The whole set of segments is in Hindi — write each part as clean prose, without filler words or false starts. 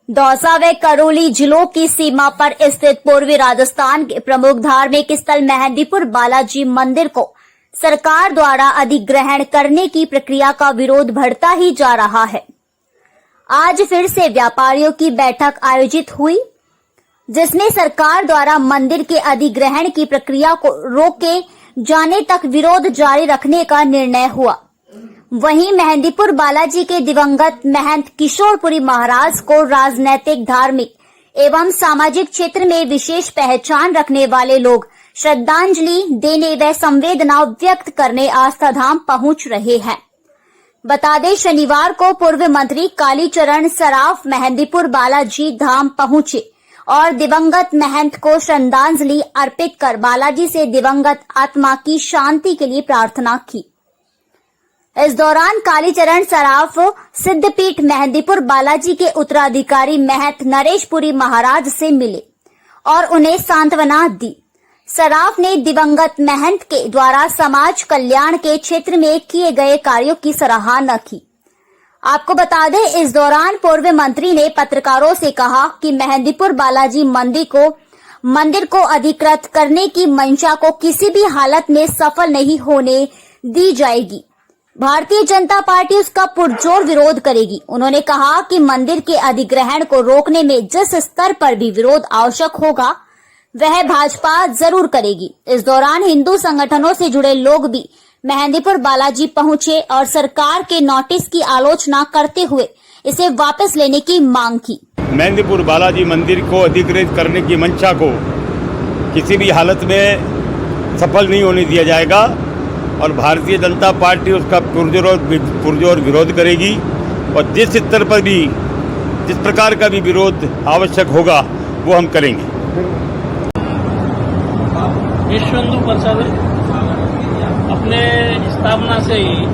दौसा व करौली जिलों की सीमा पर स्थित पूर्वी राजस्थान के प्रमुख धार्मिक स्थल मेहंदीपुर बालाजी मंदिर को सरकार द्वारा अधिग्रहण करने की प्रक्रिया का विरोध बढ़ता ही जा रहा है। आज फिर से व्यापारियों की बैठक आयोजित हुई, जिसमें सरकार द्वारा मंदिर के अधिग्रहण की प्रक्रिया को रोके जाने तक विरोध जारी रखने का निर्णय हुआ। वहीं मेहंदीपुर बालाजी के दिवंगत महंत किशोरपुरी महाराज को राजनैतिक, धार्मिक एवं सामाजिक क्षेत्र में विशेष पहचान रखने वाले लोग श्रद्धांजलि देने व संवेदना व्यक्त करने आस्था धाम पहुंच रहे हैं। बता दें, शनिवार को पूर्व मंत्री कालीचरण सराफ मेहंदीपुर बालाजी धाम पहुंचे और दिवंगत महंत को श्रद्धांजलि अर्पित कर बालाजी से दिवंगत आत्मा की शांति के लिए प्रार्थना की। इस दौरान कालीचरण सराफ सिद्धपीठ मेहंदीपुर बालाजी के उत्तराधिकारी महंत नरेशपुरी महाराज से मिले और उन्हें सांत्वना दी। सराफ ने दिवंगत महंत के द्वारा समाज कल्याण के क्षेत्र में किए गए कार्यों की सराहना की। आपको बता दें, इस दौरान पूर्व मंत्री ने पत्रकारों से कहा कि मेहंदीपुर बालाजी मंदिर को अधिकृत करने की मंशा को किसी भी हालत में सफल नहीं होने दी जाएगी। भारतीय जनता पार्टी उसका पुरजोर विरोध करेगी। उन्होंने कहा कि मंदिर के अधिग्रहण को रोकने में जिस स्तर पर भी विरोध आवश्यक होगा, वह भाजपा जरूर करेगी। इस दौरान हिंदू संगठनों से जुड़े लोग भी मेहंदीपुर बालाजी पहुंचे और सरकार के नोटिस की आलोचना करते हुए इसे वापस लेने की मांग की। मेहंदीपुर बालाजी मंदिर को अधिकृत करने की मंशा को किसी भी हालत में सफल नहीं होने दिया जाएगा और भारतीय जनता पार्टी उसका पुरजोर विरोध करेगी और जिस स्तर पर भी, जिस प्रकार का भी विरोध आवश्यक होगा वो हम करेंगे। विश्व हिंदू परिषद अपने स्थापना से ही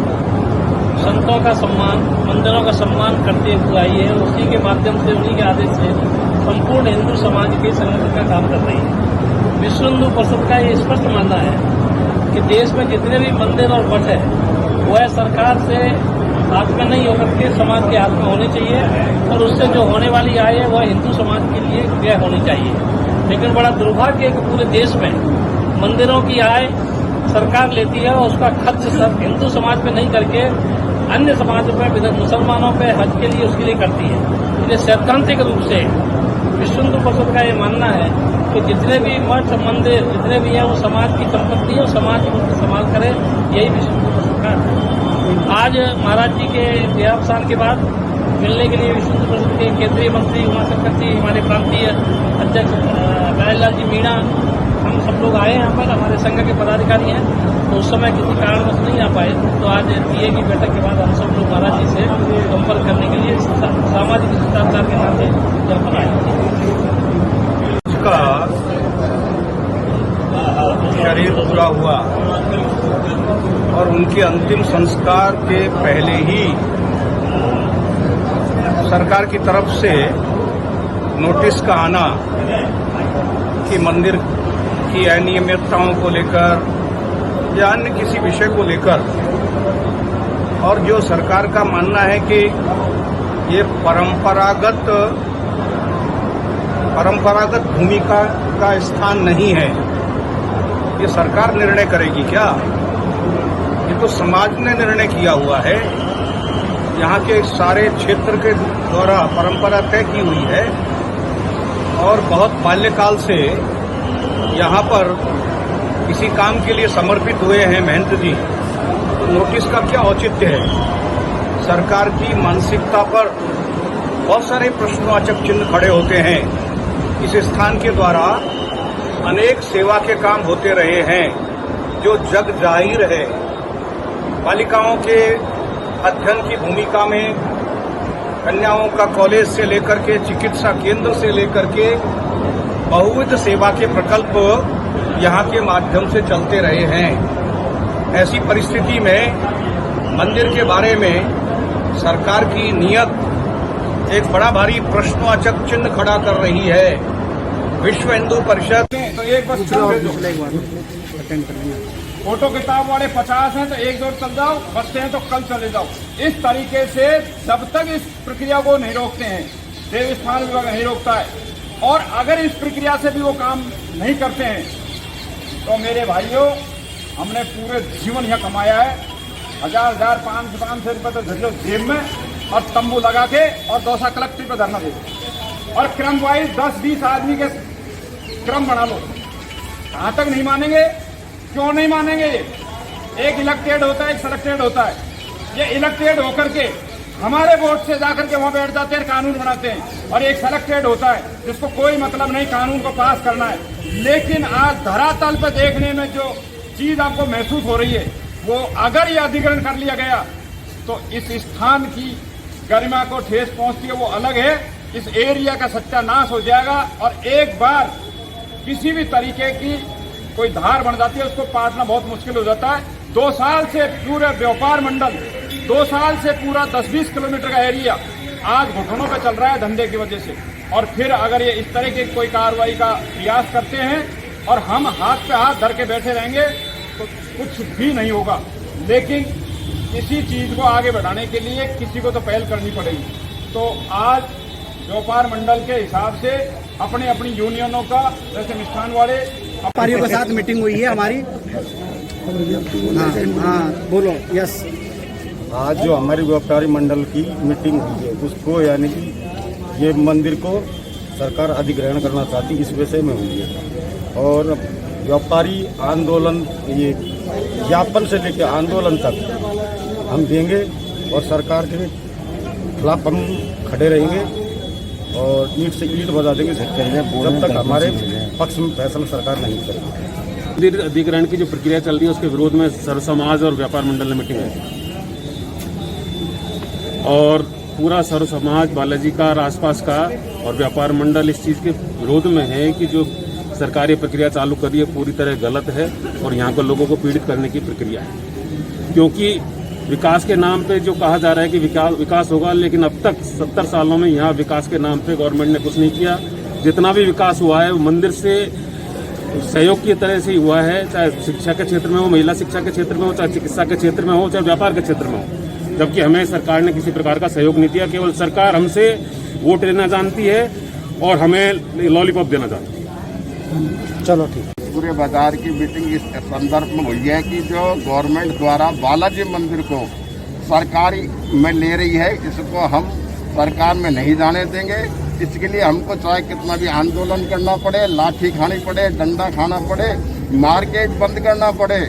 संतों का सम्मान, मंदिरों का सम्मान करते हुए आई है। उसी के माध्यम से, उन्हीं के आदेश से संपूर्ण हिंदू समाज के संगठन का काम कर रही है। विश्व हिंदू परिषद का ये स्पष्ट मानना है कि देश में जितने भी मंदिर और मठ है वह सरकार से हाथ में नहीं होकर के समाज के हाथ में होने चाहिए और उससे जो होने वाली आय है वह हिंदू समाज के लिए व्यय होनी चाहिए। लेकिन बड़ा दुर्भाग्य है कि पूरे देश में मंदिरों की आय सरकार लेती है और उसका खर्च हिंदू समाज पे नहीं करके अन्य समाजों पे, मुसलमानों पे हज के लिए उसके लिए करती है। ये सैद्धांतिक रूप से विश्व हिंदू परिषद का ये मानना है कि जितने भी मठ, मंदिर जितने भी हैं वो समाज की संपत्ति है और समाज उनकी संभाल करे, यही विश्व हिंदू परिषद का। आज महाराज जी के देहावसान के बाद मिलने के लिए विश्व हिंदू परिषद के केंद्रीय मंत्री उमाशंकर जी, हमारे प्रांतीय अध्यक्ष राजेलाल जी मीणा, हम सब लोग आए यहाँ पर, हमारे संघ के पदाधिकारी हैं। तो उस समय किसी कारणवश नहीं आ पाए, तो आज पीए की बैठक के बाद हम सब लोग महाराज जी से संपर्क करने के लिए सामाजिक शिष्टाचार के नाते यहाँ पर आए। उसका शरीर पूरा हुआ और उनके अंतिम संस्कार के पहले ही सरकार की तरफ से नोटिस का आना कि मंदिर की अनियमितताओं को लेकर या अन्य किसी विषय को लेकर, और जो सरकार का मानना है कि ये परंपरागत भूमिका का स्थान नहीं है, ये सरकार निर्णय करेगी क्या? ये तो समाज ने निर्णय किया हुआ है। यहाँ के सारे क्षेत्र के द्वारा परंपरा तय की हुई है और बहुत बाल्यकाल से यहाँ पर किसी काम के लिए समर्पित हुए हैं महंत जी, तो नोटिस का क्या औचित्य है? सरकार की मानसिकता पर बहुत सारे प्रश्नवाचक चिन्ह खड़े होते हैं। इस स्थान के द्वारा अनेक सेवा के काम होते रहे हैं जो जग जाहिर है। बालिकाओं के अध्ययन की भूमिका में कन्याओं का कॉलेज से लेकर के चिकित्सा केंद्र से लेकर के बहुविध सेवा के प्रकल्प यहाँ के माध्यम से चलते रहे हैं। ऐसी परिस्थिति में मंदिर के बारे में सरकार की नीयत एक बड़ा भारी प्रश्नवाचक चिन्ह खड़ा कर रही है। विश्व हिंदू परिषद तो एक बस फोटो किताब वाले 50 हैं तो एक दो चल जाओ, बचते हैं तो कल चले जाओ। इस तरीके से जब तक इस प्रक्रिया को नहीं रोकते हैं देवस्थान विभाग नहीं रोकता है, और अगर इस प्रक्रिया से भी वो काम नहीं करते हैं तो मेरे भाइयों, हमने पूरे जीवन यहाँ कमाया है, 1000 500 रुपये तो धर लो जेब में और तंबू लगा के और दौसा कलेक्ट्री पर धरना दे और क्रम वाइज 10-20 आदमी के क्रम बना लो। कहाँ तक नहीं मानेंगे? क्यों नहीं मानेंगे? एक इलेक्टेड होता है, एक सेलेक्टेड होता है। ये इलेक्टेड होकर के हमारे वोट से जाकर के वहां बैठ जाते हैं, कानून बनाते हैं, और एक सेलेक्टेड होता है जिसको कोई मतलब नहीं कानून को पास करना है। लेकिन आज धरातल पर देखने में जो चीज आपको महसूस हो रही है, वो अगर ये अधिग्रहण कर लिया गया तो इस स्थान की गरिमा को ठेस पहुंचती है, वो अलग है। इस एरिया का सत्यानाश हो जाएगा और एक बार किसी भी तरीके की कोई धार बन जाती है, उसको पाटना बहुत मुश्किल हो जाता है। 2 साल से पूरे व्यापार मंडल, 2 साल से पूरा 10-20 किलोमीटर का एरिया आज घुटनों पे चल रहा है धंधे की वजह से। और फिर अगर ये इस तरह की कोई कार्रवाई का प्रयास करते हैं और हम हाथ पे हाथ धर के बैठे रहेंगे तो कुछ भी नहीं होगा। लेकिन किसी चीज को आगे बढ़ाने के लिए किसी को तो पहल करनी पड़ेगी। तो आज व्यापार मंडल के हिसाब से अपनी अपनी यूनियनों का, जैसे मिष्ठान वाले व्यापारियों के साथ मीटिंग हुई है हमारी। हाँ बोलो। यस, आज जो हमारी व्यापारी मंडल की मीटिंग हुई है उसको यानी कि ये मंदिर को सरकार अधिग्रहण करना चाहती इस विषय में हुई है। और व्यापारी आंदोलन, ये ज्ञापन से लेकर आंदोलन तक हम देंगे और सरकार के खिलाफ हम खड़े रहेंगे और ईंट से ईंट बजा देंगे जब तक हमारे पक्ष में फैसला सरकार नहीं करेगी। मंदिर अधिग्रहण की जो प्रक्रिया चल रही है उसके विरोध में सर्व समाज और व्यापार मंडल ने मीटिंग है और पूरा सर्व समाज बालाजी का और आसपास का और व्यापार मंडल इस चीज के विरोध में है कि जो सरकारी प्रक्रिया चालू कर रही है पूरी तरह गलत है और यहाँ के लोगों को पीड़ित करने की प्रक्रिया है। क्योंकि विकास के नाम पे जो कहा जा रहा है कि विकास होगा, लेकिन अब तक 70 सालों में यहाँ विकास के नाम पे गवर्नमेंट ने कुछ नहीं किया। जितना भी विकास हुआ है वो मंदिर से सहयोग की तरह से ही हुआ है, चाहे शिक्षा के क्षेत्र में हो, महिला शिक्षा के क्षेत्र में हो, चाहे चिकित्सा के क्षेत्र में हो, चाहे व्यापार के क्षेत्र में हो। जबकि हमें सरकार ने किसी प्रकार का सहयोग नहीं दिया। केवल सरकार हमसे वोट लेना जानती है और हमें लॉलीपॉप देना जानती है। चलो ठीक। पूरे बाजार की मीटिंग इस संदर्भ में हुई है कि जो गवर्नमेंट द्वारा बालाजी मंदिर को सरकारी में ले रही है, इसको हम सरकार में नहीं जाने देंगे। इसके लिए हमको चाहे कितना भी आंदोलन करना पड़े, लाठी खानी पड़े, डंडा खाना पड़े, मार्केट बंद करना पड़े,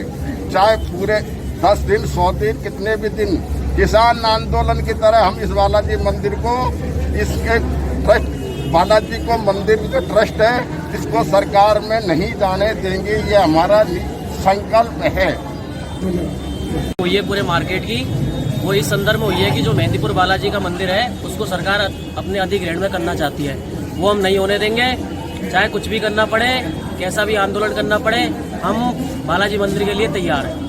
चाहे पूरे 10 दिन 100 दिन कितने भी दिन किसान आंदोलन की तरह हम इस बालाजी मंदिर को, इसके ट्रस्ट बालाजी को मंदिर जो ट्रस्ट है इसको सरकार में नहीं जाने देंगे, ये हमारा संकल्प है। वो ये पूरे मार्केट की वो इस संदर्भ में हुई है कि जो मेहंदीपुर बालाजी का मंदिर है उसको सरकार अपने अधिग्रहण में करना चाहती है, वो हम नहीं होने देंगे। चाहे कुछ भी करना पड़े, कैसा भी आंदोलन करना पड़े, हम बालाजी मंदिर के लिए तैयार हैं।